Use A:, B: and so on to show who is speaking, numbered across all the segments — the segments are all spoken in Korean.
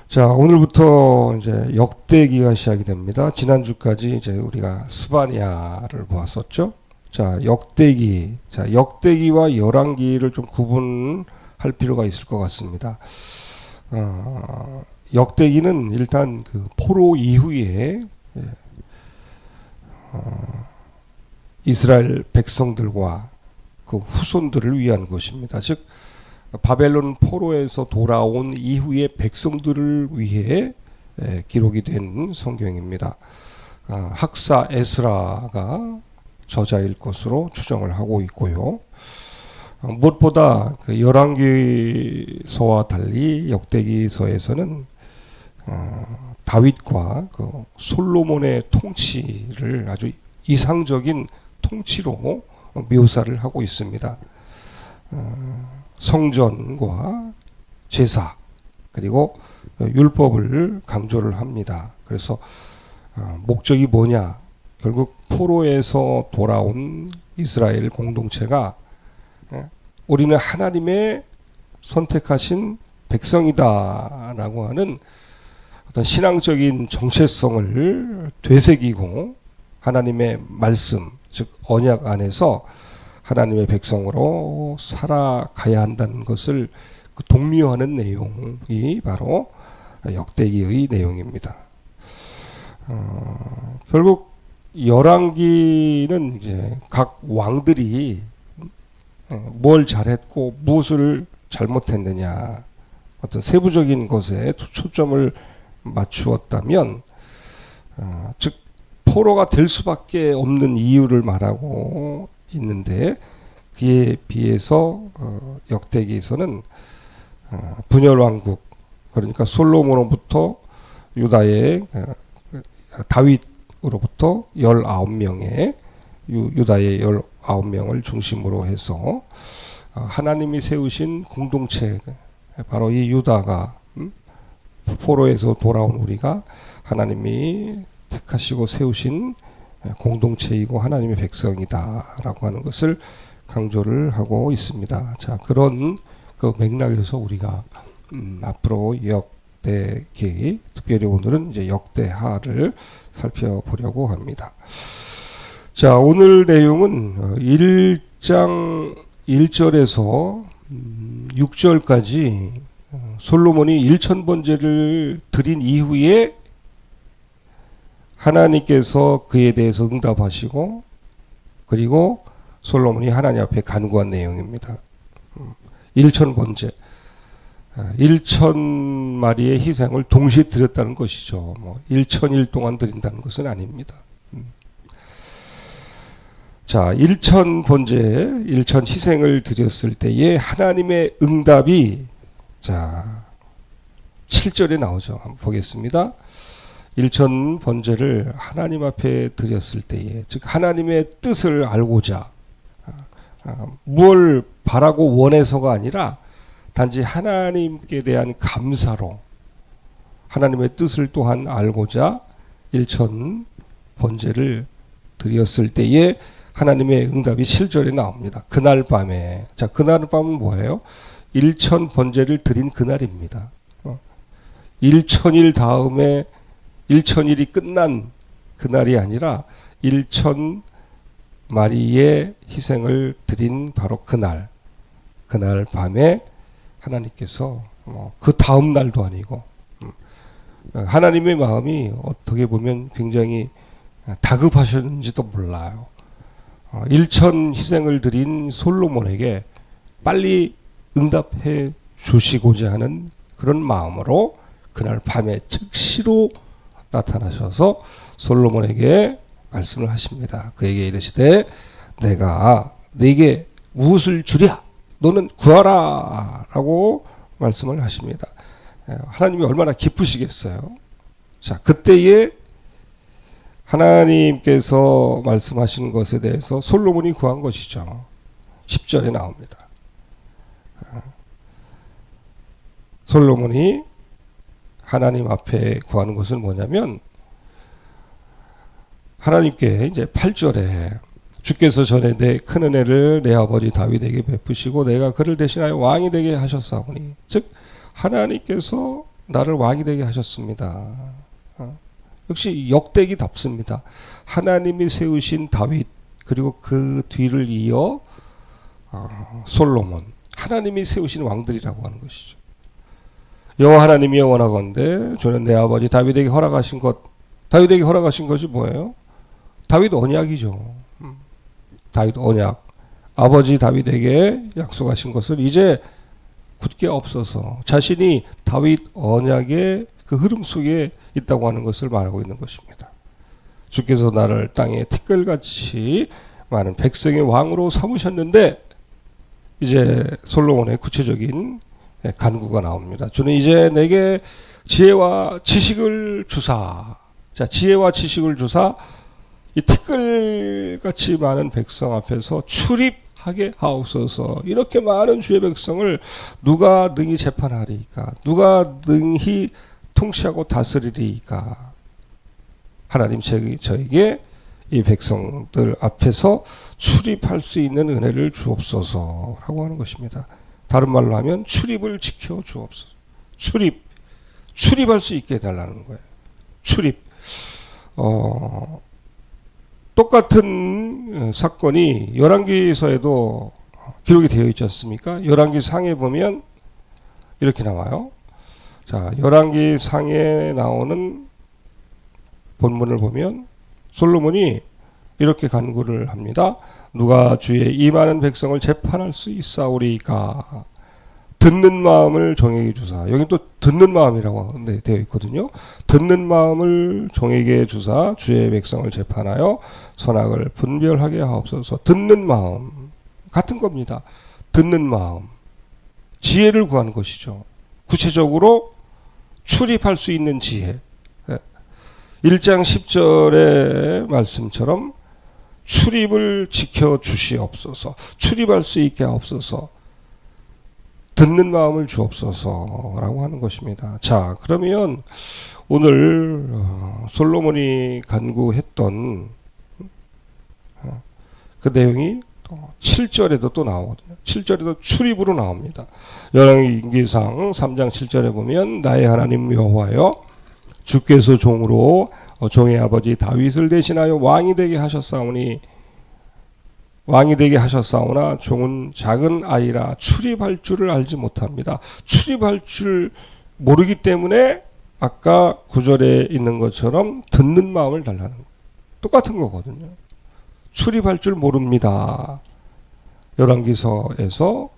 A: 자, 오늘부터 이제 역대기가 시작이 됩니다. 지난주까지 이제 우리가 스바냐를 보았었죠. 자, 역대기. 자, 역대기와 열왕기를 좀 구분할 필요가 있을 것 같습니다. 역대기는 일단 그 포로 이후에 이스라엘 백성들과 그 후손들을 위한 것입니다. 즉 바벨론 포로에서 돌아온 이후의 백성들을 위해 기록이 된 성경입니다. 학사 에스라가 저자일 것으로 추정을 하고 있고요. 무엇보다 그 열왕기서와 달리 역대기서에서는 다윗과 그 솔로몬의 통치를 아주 이상적인 통치로 묘사를 하고 있습니다. 성전과 제사 그리고 율법을 강조를 합니다. 그래서 목적이 뭐냐? 결국 포로에서 돌아온 이스라엘 공동체가 우리는 하나님의 선택하신 백성이다라고 하는 어떤 신앙적인 정체성을 되새기고 하나님의 말씀, 즉 언약 안에서 하나님의 백성으로 살아가야 한다는 것을 독려하는 내용이 바로 역대기의 내용입니다. 결국 열왕기는 이제 각 왕들이 뭘 잘했고 무엇을 잘못했느냐 어떤 세부적인 것에 초점을 맞추었다면 즉 포로가 될 수밖에 없는 이유를 말하고 있는데 그에 비해서 역대기에서는 분열왕국 그러니까 솔로몬으로부터 유다의 다윗으로부터 19명의 유다의 19명을 중심으로 해서 하나님이 세우신 공동체 바로 이 유다가 포로에서 돌아온 우리가 하나님이 택하시고 세우신 공동체이고 하나님의 백성이다라고 하는 것을 강조를 하고 있습니다. 자, 그런 그 맥락에서 우리가 앞으로 역대기, 특별히 오늘은 이제 역대하를 살펴보려고 합니다. 자, 오늘 내용은 1장 1절에서 6절까지 솔로몬이 1000번제를 드린 이후에 하나님께서 그에 대해서 응답하시고 그리고 솔로몬이 하나님 앞에 간구한 내용입니다. 1000번제 1000마리의 희생을 동시에 드렸다는 것이죠. 1000일 동안 드린다는 것은 아닙니다. 자, 1000번제 1000 희생을 드렸을 때에 하나님의 응답이 자 7절에 나오죠. 한번 보겠습니다. 1000 번제를 하나님 앞에 드렸을 때에 즉 하나님의 뜻을 알고자 뭘 바라고 원해서가 아니라 단지 하나님께 대한 감사로 하나님의 뜻을 또한 알고자 1000 번제를 드렸을 때에 하나님의 응답이 7절에 나옵니다. 그날 밤에 자 그날 밤은 뭐예요? 1000 번제를 드린 그날입니다. 1000일 다음에 1000일이 끝난 그날이 아니라 1000 마리의 희생을 드린 바로 그날 밤에 하나님께서 그 다음 날도 아니고 하나님의 마음이 어떻게 보면 굉장히 다급하셨는지도 몰라요. 1000 희생을 드린 솔로몬에게 빨리 응답해 주시고자 하는 그런 마음으로 그날 밤에 즉시로 나타나셔서 솔로몬에게 말씀을 하십니다. 그에게 이르시되 내가 네게 무엇을 주랴 너는 구하라 라고 말씀을 하십니다. 하나님이 얼마나 기쁘시겠어요. 자 그때에 하나님께서 말씀하신 것에 대해서 솔로몬이 구한 것이죠. 10절에 나옵니다. 솔로몬이 하나님 앞에 구하는 것은 뭐냐면 하나님께 이제 8절에 주께서 전에 내 큰 은혜를 내 아버지 다윗에게 베푸시고 내가 그를 대신하여 왕이 되게 하셨사오니 즉 하나님께서 나를 왕이 되게 하셨습니다. 역시 역대기답습니다. 하나님이 세우신 다윗, 그리고 그 뒤를 이어 솔로몬, 하나님이 세우신 왕들이라고 하는 것이죠. 여호와 하나님이 원하건대 저는 내 아버지 다윗에게 허락하신 것이 뭐예요? 다윗 언약이죠. 다윗 언약. 아버지 다윗에게 약속하신 것을 이제 굳게 없어서 자신이 다윗 언약의 그 흐름 속에 있다고 하는 것을 말하고 있는 것입니다. 주께서 나를 땅에 티끌같이 많은 백성의 왕으로 삼으셨는데 이제 솔로몬의 구체적인 간구가 나옵니다. 주는 이제 내게 지혜와 지식을 주사. 자, 지혜와 지식을 주사 이 티끌같이 많은 백성 앞에서 출입하게 하옵소서. 이렇게 많은 주의 백성을 누가 능히 재판하리이까? 누가 능히 통치하고 다스리리이까? 하나님 저에게 이 백성들 앞에서 출입할 수 있는 은혜를 주옵소서라고 하는 것입니다. 다른 말로 하면 출입을 지켜 주옵소서. 출입할 수 있게 해달라는 거예요. 출입. 똑같은 사건이 열왕기서에도 기록이 되어 있지 않습니까? 열왕기 상에 보면 이렇게 나와요. 자, 열왕기 상에 나오는 본문을 보면 솔로몬이 이렇게 간구를 합니다. 누가 주의 이 많은 백성을 재판할 수 있사오리까? 듣는 마음을 종에게 주사. 여기 또 듣는 마음이라고 되어 있거든요. 듣는 마음을 종에게 주사 주의 백성을 재판하여 선악을 분별하게 하옵소서. 듣는 마음 같은 겁니다. 듣는 마음, 지혜를 구하는 것이죠. 구체적으로 출입할 수 있는 지혜. 1장 10절의 말씀처럼 출입을 지켜주시옵소서. 출입할 수 있게 하옵소서. 듣는 마음을 주옵소서라고 하는 것입니다. 자, 그러면 오늘 솔로몬이 간구했던 그 내용이 7절에도 또 나오거든요. 7절에도 출입으로 나옵니다. 열왕기상 3장 7절에 보면 나의 하나님 여호와여 주께서 종의 아버지 다윗을 대신하여 왕이 되게 하셨사오나 종은 작은 아이라 출입할 줄을 알지 못합니다. 출입할 줄 모르기 때문에 아까 9절에 있는 것처럼 듣는 마음을 달라는 거예요. 똑같은 거거든요. 출입할 줄 모릅니다. 열왕기서에서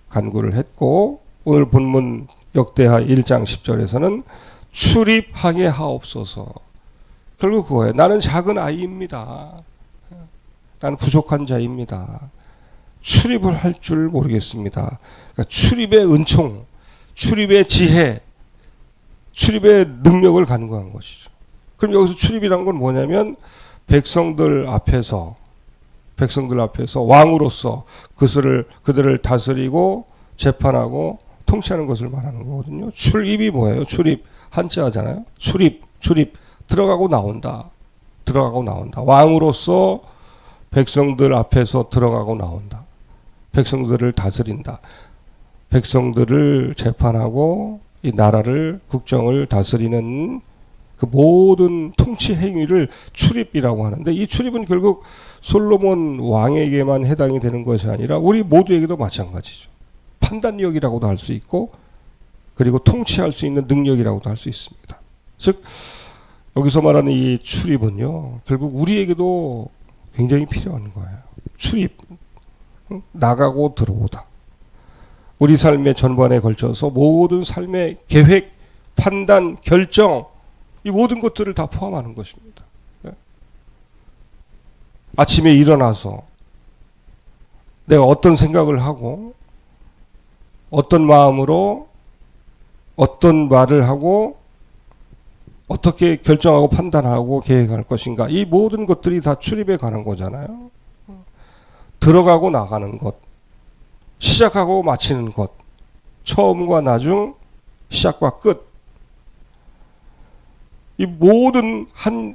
A: 간구를 했고 오늘 본문 역대하 1장 10절에서는 출입하게 하옵소서. 결국 그거예요. 나는 작은 아이입니다. 나는 부족한 자입니다. 출입을 할 줄 모르겠습니다. 그러니까 출입의 은총, 출입의 지혜, 출입의 능력을 간구한 것이죠. 그럼 여기서 출입이란 건 뭐냐면 백성들 앞에서 왕으로서 그들을 다스리고 재판하고 통치하는 것을 말하는 거거든요. 출입이 뭐예요? 출입 한자잖아요. 출입 들어가고 나온다. 왕으로서 백성들 앞에서 들어가고 나온다. 백성들을 다스린다. 백성들을 재판하고 이 나라를 국정을 다스리는 그 모든 통치 행위를 출입이라고 하는데 이 출입은 결국 솔로몬 왕에게만 해당이 되는 것이 아니라 우리 모두에게도 마찬가지죠. 판단력이라고도 할 수 있고 그리고 통치할 수 있는 능력이라고도 할 수 있습니다. 즉 여기서 말하는 이 출입은요 결국 우리에게도 굉장히 필요한 거예요. 출입, 나가고 들어오다. 우리 삶의 전반에 걸쳐서 모든 삶의 계획, 판단, 결정 이 모든 것들을 다 포함하는 것입니다. 아침에 일어나서 내가 어떤 생각을 하고 어떤 마음으로 어떤 말을 하고 어떻게 결정하고 판단하고 계획할 것인가 이 모든 것들이 다 출입에 관한 거잖아요. 들어가고 나가는 것, 시작하고 마치는 것, 처음과 나중, 시작과 끝. 이 모든 한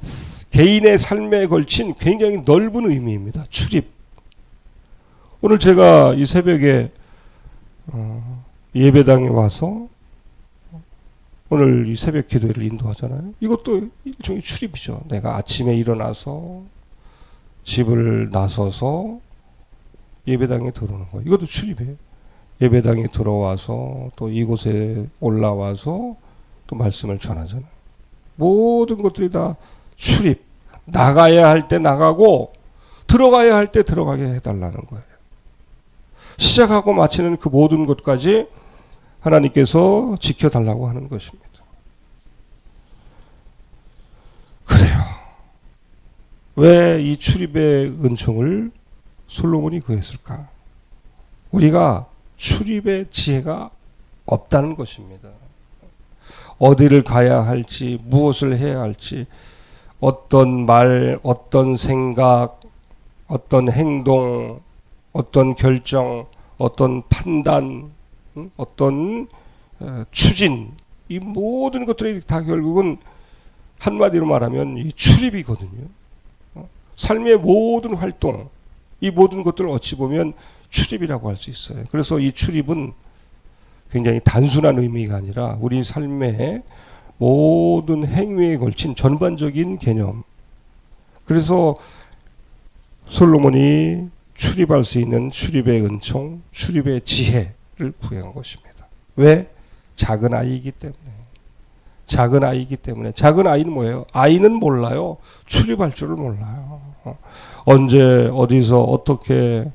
A: 개인의 삶에 걸친 굉장히 넓은 의미입니다. 출입. 오늘 제가 이 새벽에 예배당에 와서 오늘 이 새벽 기도회를 인도하잖아요. 이것도 일종의 출입이죠. 내가 아침에 일어나서 집을 나서서 예배당에 들어오는 거예요. 이것도 출입이에요. 예배당에 들어와서 또 이곳에 올라와서 또 말씀을 전하잖아요. 모든 것들이 다 출입. 나가야 할 때 나가고 들어가야 할 때 들어가게 해달라는 거예요. 시작하고 마치는 그 모든 것까지 하나님께서 지켜달라고 하는 것입니다. 그래요. 왜 이 출입의 은총을 솔로몬이 구했을까? 우리가 출입의 지혜가 없다는 것입니다. 어디를 가야 할지, 무엇을 해야 할지, 어떤 말, 어떤 생각, 어떤 행동, 어떤 결정, 어떤 판단, 어떤 추진, 이 모든 것들이 다 결국은 한마디로 말하면 이 출입이거든요. 삶의 모든 활동, 이 모든 것들을 어찌 보면 출입이라고 할 수 있어요. 그래서 이 출입은 굉장히 단순한 의미가 아니라 우리 삶의 모든 행위에 걸친 전반적인 개념. 그래서 솔로몬이 출입할 수 있는 출입의 은총, 출입의 지혜를 구한 것입니다. 왜? 작은 아이이기 때문에. 작은 아이이기 때문에. 작은 아이는 뭐예요? 아이는 몰라요. 출입할 줄을 몰라요. 언제 어디서 어떻게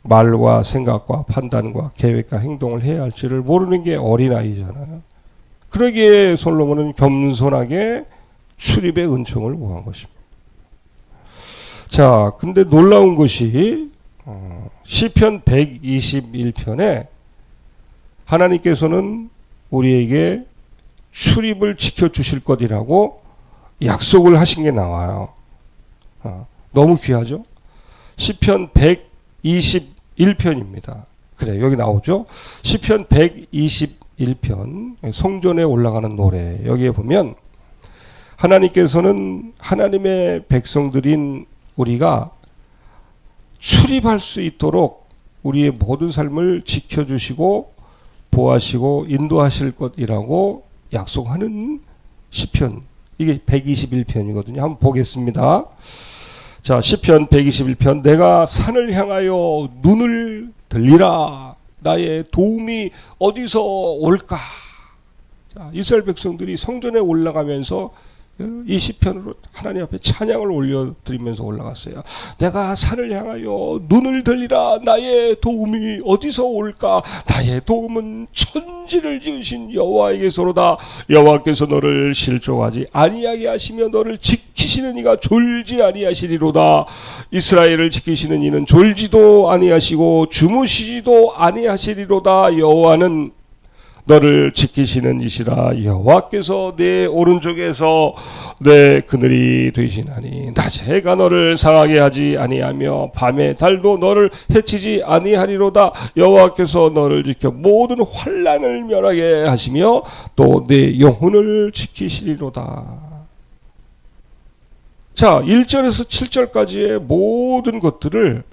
A: 말과 생각과 판단과 계획과 행동을 해야 할지를 모르는 게 어린아이잖아요. 그러기에 솔로몬은 겸손하게 출입의 은총을 구한 것입니다. 자, 근데 놀라운 것이 시편 121편에 하나님께서는 우리에게 출입을 지켜주실 것이라고 약속을 하신 게 나와요. 너무 귀하죠? 시편 121편입니다. 그래, 여기 나오죠? 시편 121편 성전에 올라가는 노래. 여기에 보면 하나님께서는 하나님의 백성들인 우리가 출입할 수 있도록 우리의 모든 삶을 지켜주시고 보호하시고 인도하실 것이라고 약속하는 시편. 이게 121편이거든요. 한번 보겠습니다. 자, 시편 121편. 내가 산을 향하여 눈을 들리라. 나의 도움이 어디서 올까? 자, 이스라엘 백성들이 성전에 올라가면서 이 시편으로 하나님 앞에 찬양을 올려드리면서 올라갔어요. 내가 산을 향하여 눈을 들리라. 나의 도움이 어디서 올까? 나의 도움은 천지를 지으신 여호와에게서로다. 여호와께서 너를 실족하지 아니하게 하시며 너를 지키시는 이가 졸지 아니하시리로다. 이스라엘을 지키시는 이는 졸지도 아니하시고 주무시지도 아니하시리로다. 여호와는 너를 지키시는 이시라. 여호와께서 내 오른쪽에서 내 그늘이 되시나니 낮에 해가 너를 상하게 하지 아니하며 밤에 달도 너를 해치지 아니하리로다. 여호와께서 너를 지켜 모든 환난을 멸하게 하시며 또 내 영혼을 지키시리로다. 자, 1절에서 7절까지의 모든 것들을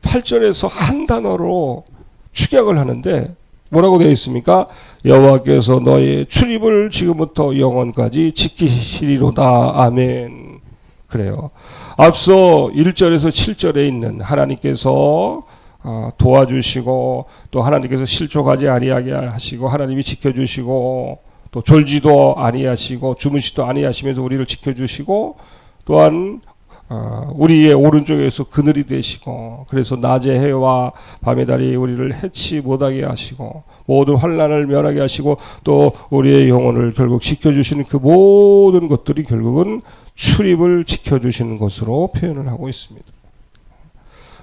A: 8절에서 한 단어로 축약을 하는데 뭐라고 되어 있습니까? 여호와께서 너의 출입을 지금부터 영원까지 지키시리로다. 아멘. 그래요. 앞서 1절에서 7절에 있는 하나님께서 도와주시고 또 하나님께서 실족하지 아니하게 하시고 하나님이 지켜주시고 또 졸지도 아니하시고 주무시도 아니하시면서 우리를 지켜주시고 또한 우리의 오른쪽에서 그늘이 되시고 그래서 낮의 해와 밤의 달이 우리를 해치 못하게 하시고 모든 환난을 면하게 하시고 또 우리의 영혼을 결국 지켜주시는 그 모든 것들이 결국은 출입을 지켜주시는 것으로 표현을 하고 있습니다.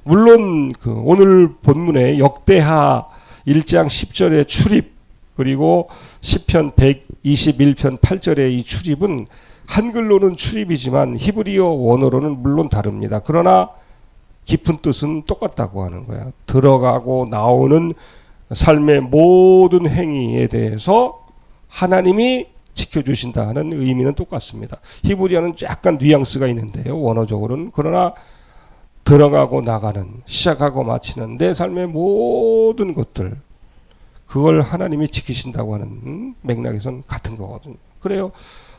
A: 물론 그 오늘 본문의 역대하 1장 10절의 출입 그리고 시편 121편 8절의 이 출입은 한글로는 출입이지만 히브리어 원어로는 물론 다릅니다. 그러나 깊은 뜻은 똑같다고 하는 거예요. 들어가고 나오는 삶의 모든 행위에 대해서 하나님이 지켜주신다는 의미는 똑같습니다. 히브리어는 약간 뉘앙스가 있는데요. 원어적으로는. 그러나 들어가고 나가는 시작하고 마치는 내 삶의 모든 것들 그걸 하나님이 지키신다고 하는 맥락에선 같은 거거든요. 그래요.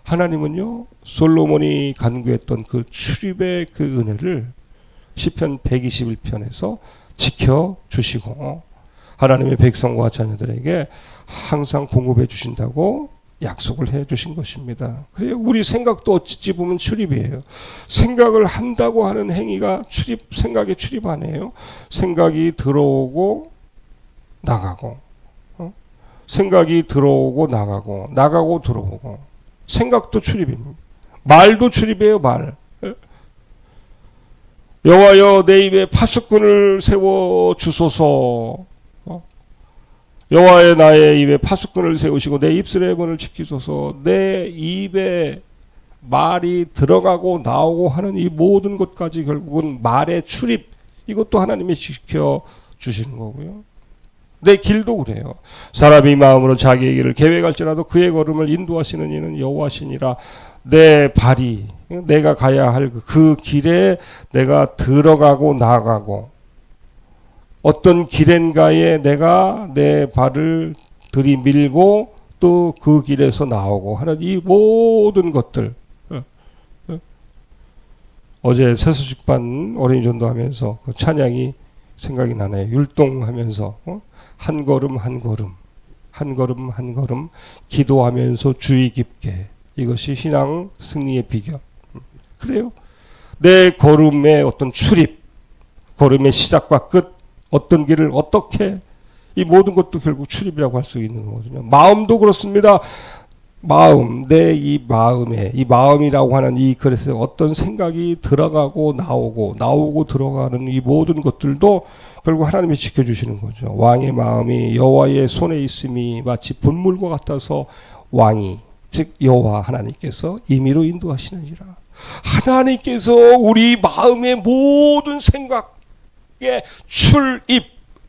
A: 하나님은요, 솔로몬이 간구했던 그 출입의 그 은혜를 시편 121편에서 지켜주시고 하나님의 백성과 자녀들에게 항상 공급해 주신다고 약속을 해 주신 것입니다. 그래요. 우리 생각도 어찌 보면 출입이에요. 생각을 한다고 하는 행위가 생각의 출입 아니에요. 생각이 들어오고 나가고, 생각이 들어오고 나가고 들어오고. 생각도 출입입니다. 말도 출입이에요, 말. 여호와여 내 입에 파수꾼을 세워 주소서. 여호와의 나의 입에 파수꾼을 세우시고 내 입술의 문을 지키소서. 내 입에 말이 들어가고 나오고 하는 이 모든 것까지 결국은 말의 출입, 이것도 하나님이 지켜주시는 거고요. 내 길도 그래요. 사람이 마음으로 자기의 길을 계획할지라도 그의 걸음을 인도하시는 이는 여호와시니라. 내 발이 내가 가야 할 그 길에 내가 들어가고 나가고 어떤 길엔가에 내가 내 발을 들이밀고 또 그 길에서 나오고 하는 이 모든 것들. 어제 새소식반 어린이 전도하면서 그 찬양이 생각이 나네요. 율동하면서 한 걸음 한 걸음 한 걸음 한 걸음 기도하면서 주의 깊게. 이것이 신앙 승리의 비결. 그래요. 내 걸음의 어떤 출입, 걸음의 시작과 끝, 어떤 길을 어떻게, 이 모든 것도 결국 출입이라고 할 수 있는 거거든요. 마음도 그렇습니다. 마음, 내 이 마음에, 이 마음이라고 하는 이 그릇에 어떤 생각이 들어가고 나오고 들어가는 이 모든 것들도 결국 하나님이 지켜주시는 거죠. 왕의 마음이 여호와의 손에 있음이 마치 분물과 같아서 왕이, 즉 여호와 하나님께서 임의로 인도하시느니라. 하나님께서 우리 마음의 모든 생각의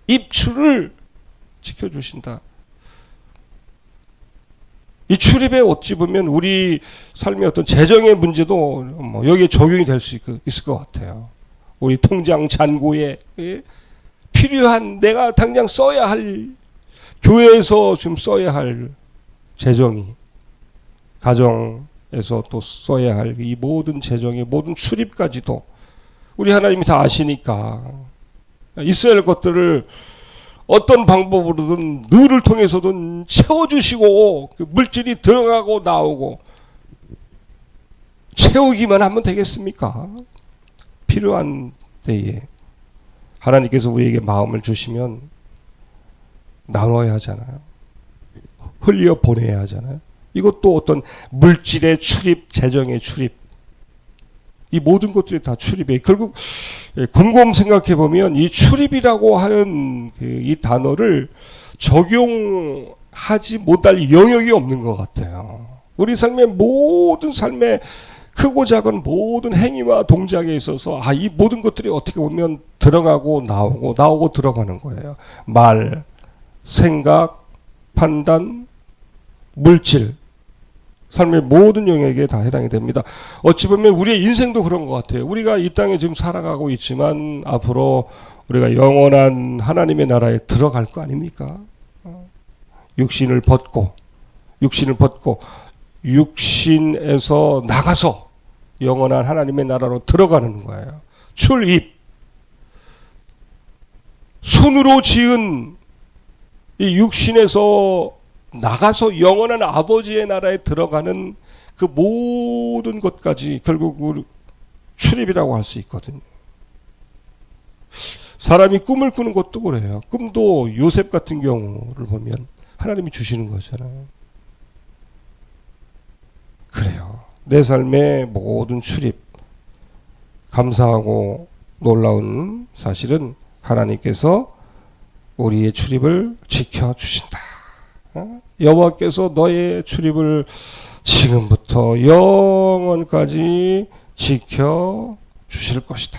A: 입출을 지켜주신다. 이 출입에 어찌 보면 우리 삶의 어떤 재정의 문제도 여기에 적용이 될 수 있을 것 같아요. 우리 통장 잔고에 필요한 내가 당장 써야 할, 교회에서 좀 써야 할 재정이, 가정에서 또 써야 할 이 모든 재정의 모든 출입까지도 우리 하나님이 다 아시니까 있어야 할 것들을 어떤 방법으로든 누를 통해서든 채워주시고 그 물질이 들어가고 나오고 채우기만 하면 되겠습니까? 필요한 때에 하나님께서 우리에게 마음을 주시면 나눠야 하잖아요. 흘려 보내야 하잖아요. 이것도 어떤 물질의 출입, 재정의 출입, 이 모든 것들이 다 출입이에요. 결국 곰곰 생각해 보면 이 출입이라고 하는 이 단어를 적용하지 못할 영역이 없는 것 같아요. 우리 삶의 모든 삶의 크고 작은 모든 행위와 동작에 있어서 이 모든 것들이 어떻게 보면 들어가고 나오고 들어가는 거예요. 말, 생각, 판단, 물질, 삶의 모든 영역에 다 해당이 됩니다. 어찌 보면 우리의 인생도 그런 것 같아요. 우리가 이 땅에 지금 살아가고 있지만 앞으로 우리가 영원한 하나님의 나라에 들어갈 거 아닙니까? 육신을 벗고 육신에서 나가서 영원한 하나님의 나라로 들어가는 거예요. 출입. 손으로 지은 이 육신에서 나가서 영원한 아버지의 나라에 들어가는 그 모든 것까지 결국 출입이라고 할 수 있거든요. 사람이 꿈을 꾸는 것도 그래요. 꿈도 요셉 같은 경우를 보면 하나님이 주시는 거잖아요. 그래요. 내 삶의 모든 출입, 감사하고 놀라운 사실은 하나님께서 우리의 출입을 지켜주신다. 여호와께서 너의 출입을 지금부터 영원까지 지켜주실 것이다.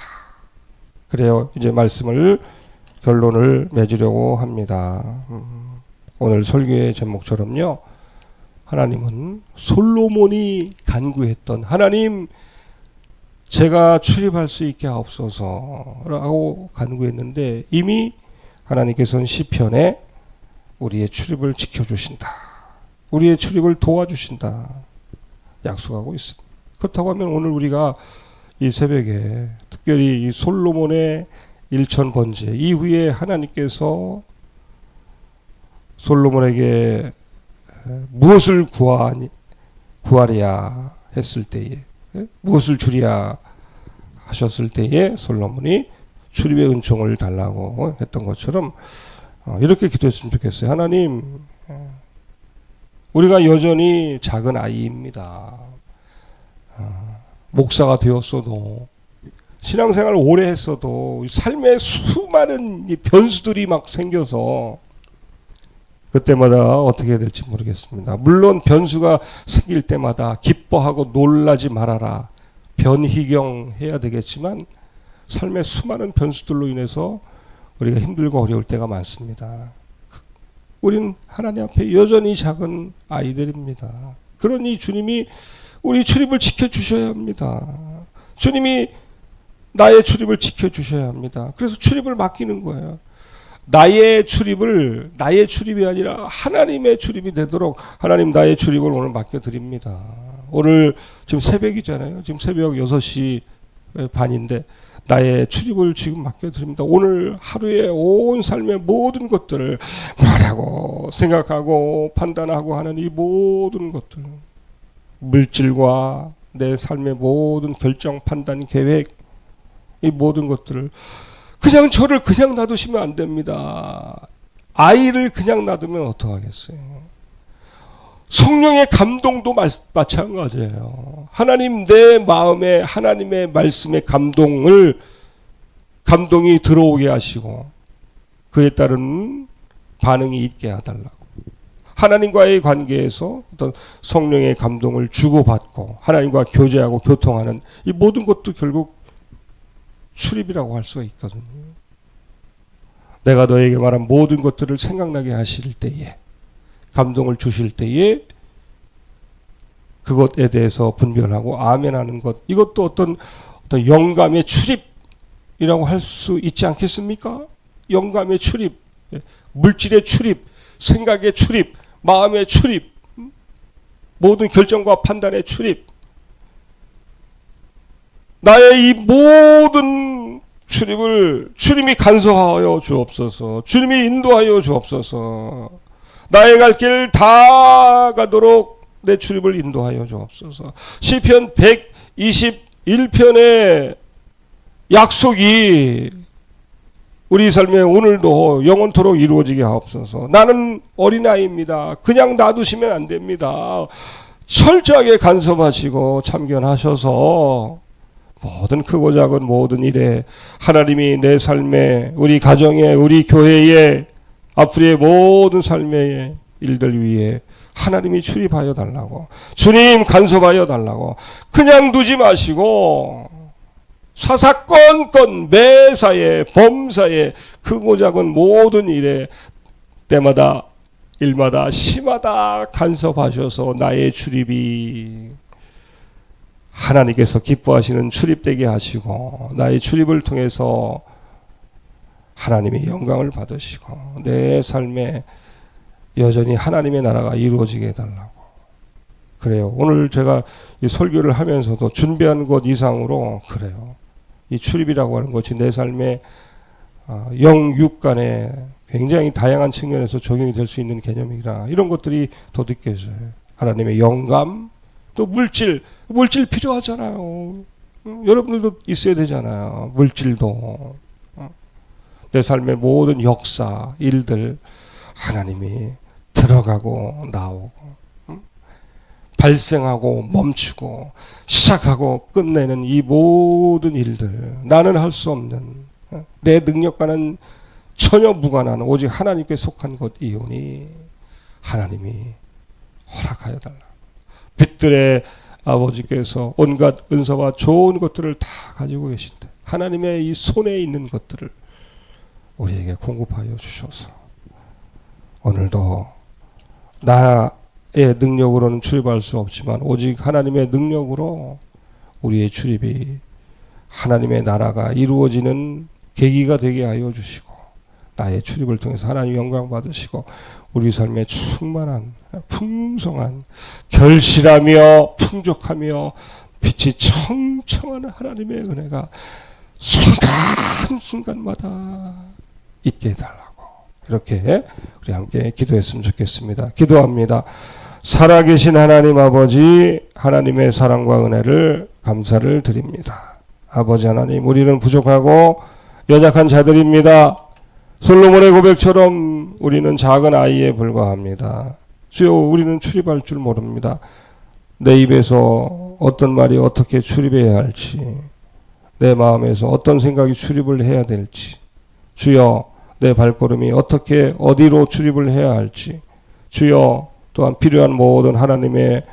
A: 그래요. 이제 말씀을 결론을 맺으려고 합니다. 오늘 설교의 제목처럼요. 하나님은 솔로몬이 간구했던 하나님 제가 출입할 수 있게 하옵소서라고 간구했는데 이미 하나님께서는 시편에 우리의 출입을 지켜주신다. 우리의 출입을 도와주신다. 약속하고 있습니다. 그렇다고 하면 오늘 우리가 이 새벽에 특별히 이 솔로몬의 일천 번제 이후에 하나님께서 솔로몬에게 무엇을 구하랴 했을 때에, 무엇을 주랴 하셨을 때에 솔로몬이 출입의 은총을 달라고 했던 것처럼 이렇게 기도했으면 좋겠어요. 하나님, 우리가 여전히 작은 아이입니다. 목사가 되었어도, 신앙생활을 오래 했어도 삶에 수많은 변수들이 막 생겨서 그때마다 어떻게 해야 될지 모르겠습니다. 물론 변수가 생길 때마다 기뻐하고 놀라지 말아라, 변희경 해야 되겠지만 삶의 수많은 변수들로 인해서 우리가 힘들고 어려울 때가 많습니다. 우린 하나님 앞에 여전히 작은 아이들입니다. 그러니 주님이 우리 출입을 지켜주셔야 합니다. 주님이 나의 출입을 지켜주셔야 합니다. 그래서 출입을 맡기는 거예요. 나의 출입이 아니라 하나님의 출입이 되도록 하나님 나의 출입을 오늘 맡겨드립니다. 오늘 지금 새벽이잖아요. 지금 새벽 6시 반인데 나의 출입을 지금 맡겨드립니다. 오늘 하루의 온 삶의 모든 것들을 말하고 생각하고 판단하고 하는 이 모든 것들, 물질과 내 삶의 모든 결정, 판단, 계획, 이 모든 것들을 그냥 저를 그냥 놔두시면 안 됩니다. 아이를 그냥 놔두면 어떡하겠어요. 성령의 감동도 마찬가지예요. 하나님 내 마음에 하나님의 말씀의 감동이 들어오게 하시고 그에 따른 반응이 있게 해달라고. 하나님과의 관계에서 어떤 성령의 감동을 주고받고 하나님과 교제하고 교통하는 이 모든 것도 결국 출입이라고 할 수가 있거든요. 내가 너에게 말한 모든 것들을 생각나게 하실 때에, 감동을 주실 때에 그것에 대해서 분별하고 아멘하는 것, 이것도 어떤 영감의 출입이라고 할 수 있지 않겠습니까? 영감의 출입, 물질의 출입, 생각의 출입, 마음의 출입, 모든 결정과 판단의 출입, 나의 이 모든 주님이 간섭하여 주옵소서. 주님이 인도하여 주옵소서. 나의 갈 길 다 가도록 내 출입을 인도하여 주옵소서. 시편 121편의 약속이 우리 삶에 오늘도 영원토록 이루어지게 하옵소서. 나는 어린아이입니다. 그냥 놔두시면 안 됩니다. 철저하게 간섭하시고 참견하셔서 모든 크고 작은 모든 일에 하나님이 내 삶에, 우리 가정에, 우리 교회에, 앞으로의 모든 삶의 일들 위에 하나님이 출입하여 달라고, 주님 간섭하여 달라고, 그냥 두지 마시고 사사건건 매사에 범사에 크고 작은 모든 일에 때마다 일마다 시마다 간섭하셔서 나의 출입이 하나님께서 기뻐하시는 출입되게 하시고 나의 출입을 통해서 하나님의 영광을 받으시고 내 삶에 여전히 하나님의 나라가 이루어지게 해달라고. 그래요. 오늘 제가 이 설교를 하면서도 준비한 것 이상으로 그래요. 이 출입이라고 하는 것이 내 삶의 영육 간에 굉장히 다양한 측면에서 적용이 될 수 있는 개념이라 이런 것들이 더 느껴져요. 하나님의 영감, 또 물질 필요하잖아요. 여러분들도 있어야 되잖아요. 물질도. 내 삶의 모든 역사, 일들 하나님이 들어가고 나오고 발생하고 멈추고 시작하고 끝내는 이 모든 일들, 나는 할 수 없는, 내 능력과는 전혀 무관한 오직 하나님께 속한 것이오니 하나님이 허락하여 달라. 빛들의 아버지께서 온갖 은사와 좋은 것들을 다 가지고 계신데 하나님의 이 손에 있는 것들을 우리에게 공급하여 주셔서 오늘도 나의 능력으로는 출입할 수 없지만 오직 하나님의 능력으로 우리의 출입이 하나님의 나라가 이루어지는 계기가 되게 하여 주시고 나의 출입을 통해서 하나님 영광 받으시고 우리 삶에 충만한 풍성한 결실하며 풍족하며 빛이 청청한 하나님의 은혜가 순간순간마다 있게 해달라고 이렇게 우리 함께 기도했으면 좋겠습니다. 기도합니다. 살아계신 하나님 아버지, 하나님의 사랑과 은혜를 감사를 드립니다. 아버지 하나님, 우리는 부족하고 연약한 자들입니다. 솔로몬의 고백처럼 우리는 작은 아이에 불과합니다. 주여, 우리는 출입할 줄 모릅니다. 내 입에서 어떤 말이 어떻게 출입해야 할지, 내 마음에서 어떤 생각이 출입을 해야 될지, 주여, 내 발걸음이 어떻게 어디로 출입을 해야 할지, 주여, 또한 필요한 모든 하나님의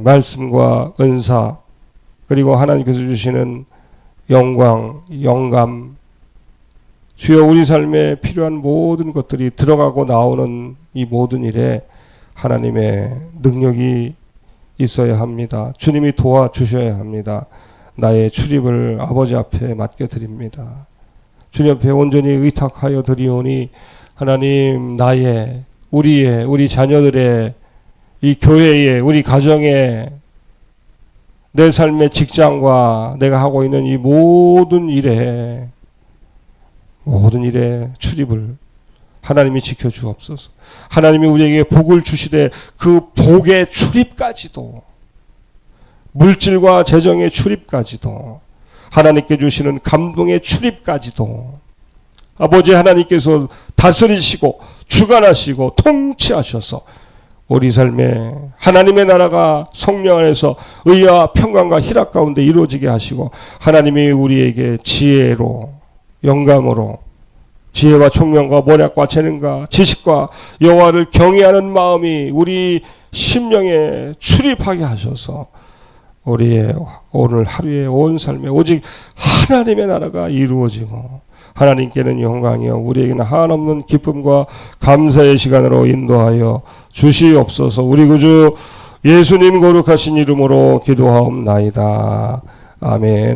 A: 말씀과 은사, 그리고 하나님께서 주시는 영광, 영감, 주여, 우리 삶에 필요한 모든 것들이 들어가고 나오는 이 모든 일에 하나님의 능력이 있어야 합니다. 주님이 도와주셔야 합니다. 나의 출입을 아버지 앞에 맡겨드립니다. 주님 앞에 온전히 의탁하여 드리오니 하나님, 나의, 우리의, 우리 자녀들의, 이 교회의, 우리 가정의, 내 삶의 직장과 내가 하고 있는 이 모든 일에 출입을 하나님이 지켜주옵소서. 하나님이 우리에게 복을 주시되 그 복의 출입까지도, 물질과 재정의 출입까지도, 하나님께 주시는 감동의 출입까지도 아버지 하나님께서 다스리시고 주관하시고 통치하셔서 우리 삶에 하나님의 나라가 성령 안에서 의와 평강과 희락 가운데 이루어지게 하시고, 하나님이 우리에게 지혜로, 영감으로, 지혜와 총명과 모략과 재능과 지식과 여호와를 경외하는 마음이 우리 심령에 출입하게 하셔서 우리의 오늘 하루의 온 삶에 오직 하나님의 나라가 이루어지고 하나님께는 영광이요 우리에게는 한없는 기쁨과 감사의 시간으로 인도하여 주시옵소서. 우리 구주 예수님 거룩하신 이름으로 기도하옵나이다. 아멘.